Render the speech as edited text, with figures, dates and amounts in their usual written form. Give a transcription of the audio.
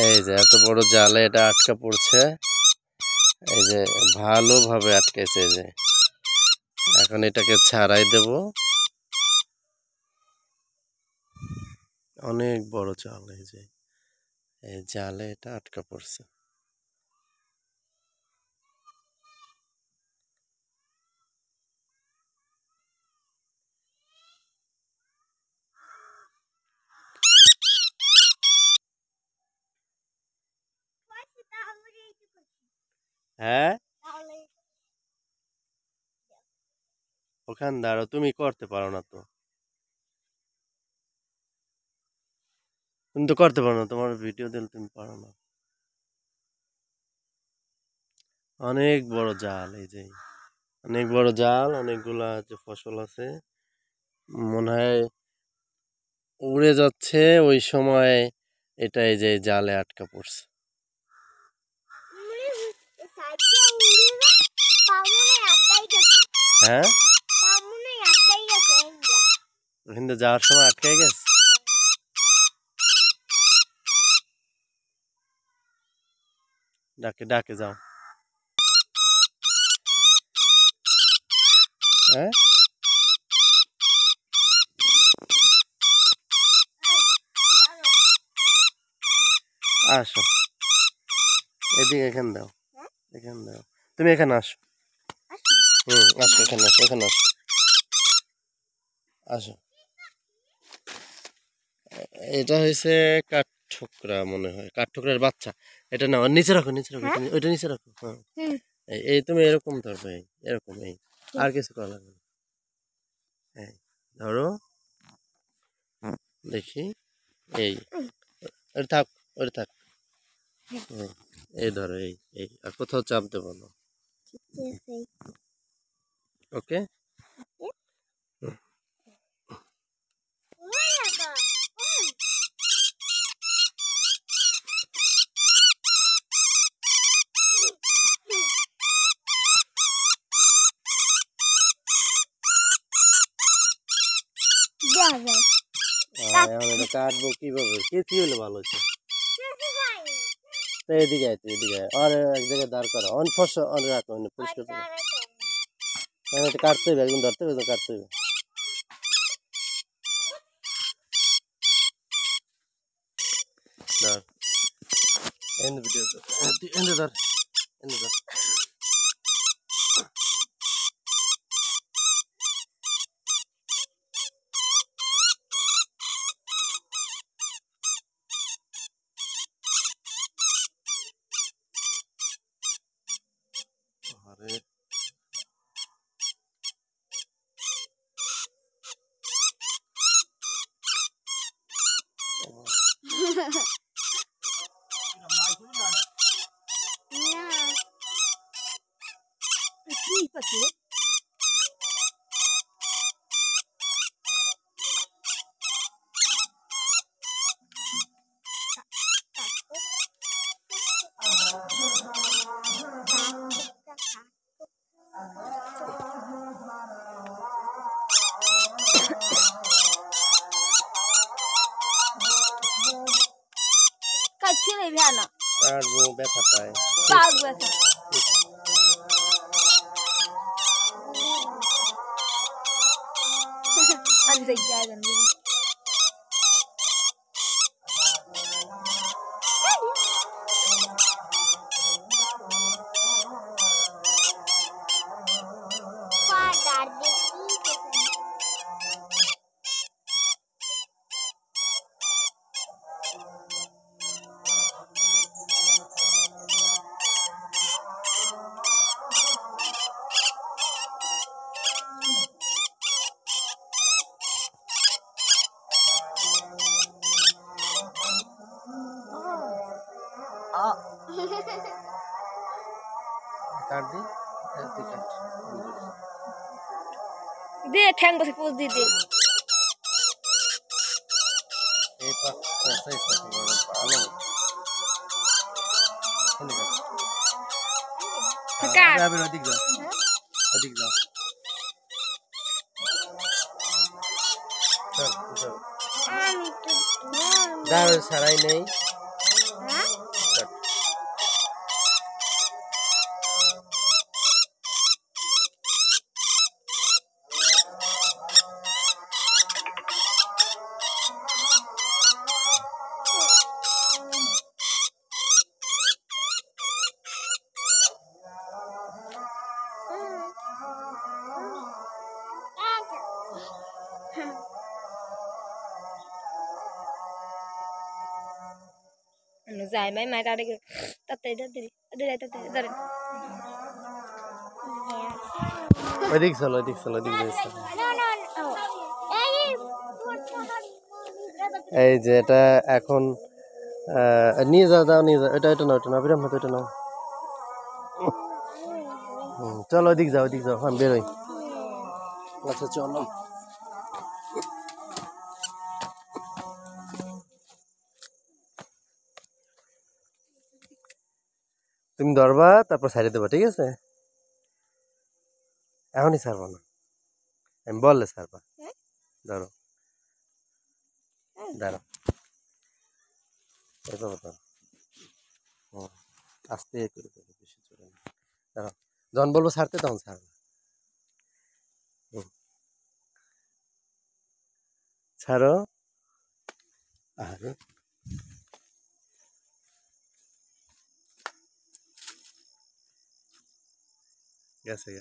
এই যে এত বড় জালে এটা আটকা পড়ছে, এই যে ভালোভাবে আটকেছে। এই যে এখন এটাকে ছাড়াই দেব। অনেক বড় জাল, এই যে এই জালে এটা আটকা পড়ছে। হ্যাঁ, ওখান দাঁড়াও, তুমি করতে পারো না তো, তুমি তো করতে পারো না, তোমার ভিডিও দিলে তুমি পারো না। অনেক বড় জাল, এই যে অনেক বড় জাল, অনেকগুলা যে ফসল আছে, মনে হয় উড়ে যাচ্ছে ওই সময়, এটা এই যে জালে আটকা পড়ছে। হ্যাঁ, ওখানে যাওয়ার সময় আটকে গেছে। ডাকে ডাকে যাও। হ্যাঁ, আসো এদিকে, এখানে দাও, এখানে দাও, তুমি এখানে আসো। আসো, এখানে আসো, এখানে আসো, আসো। এটা হয়েছে কাঠঠোকরা, মনে হয় কাঠঠোকরার বাচ্চা। এটা না, নিচে রাখো, নিচে রাখো, ওইটা নিচে রাখো। হ্যাঁ, এই তুমি এরকম ধরবে, এরকম, এই আর কিছু করা লাগবে না। এই ধরো, দেখি, এই ওটা থাক, ওটা থাক। এই ধরো, এই আর কোথাও চাপ দেবো না। ওকে। এখন এটা কাটবো কিভাবে? কেচি হলে ভালো হতো। তো এদিকে আয়, তুই এদিকে আয়, আর এক জায়গায় দাঁড় করা, অন ফস অন রাখো, পরিষ্কার করে। এটা কাটতে হবে, একদম ধরতে হবে, কাটতে হবে। ধর, এনে ভিডিও কর, এনে ধর, এনে ধর। আরে কাটবো, ব্যথা পায়। কাট দি, তুই কাট। দে ঠ্যাং বসে পোজ দিয়ে দে। এই পাশে আছে, এই পাশে বড় ভালো। এনে কাট। কাট। আবে ওদিক যাও, ওদিক যাও। চল, চল। আমি তো দাঁড় ছাড়াই নেই। যাই মাই মাই তাড়াতাড়ি করে তাড়াতাড়ি তাড়াতাড়ি তাড়াতাড়ি ধরেন ওইদিক চলো ওইদিক চলো ওইদিক যাই চলো। এই যে এটা এখন নিয়ে যাও দাও নিয়ে যাও এটা এটা নাও বিরাম এটা নাও চলো ওইদিক যাও আমি বেরোই আচ্ছা চলো তুমি ধরবা তারপর সাইডে দেবা ঠিক আছে এখনই ছাড়বা না আমি বললে ছাড়বা ধরো দাঁড়াও এইভাবে ধরো হুম, আস্তে করে ধরো বেশি জোরে না দাঁড়াও যখন বলবো ছাড়তে তখন ছাড়বা হুম, ছাড়ো আরে গেছে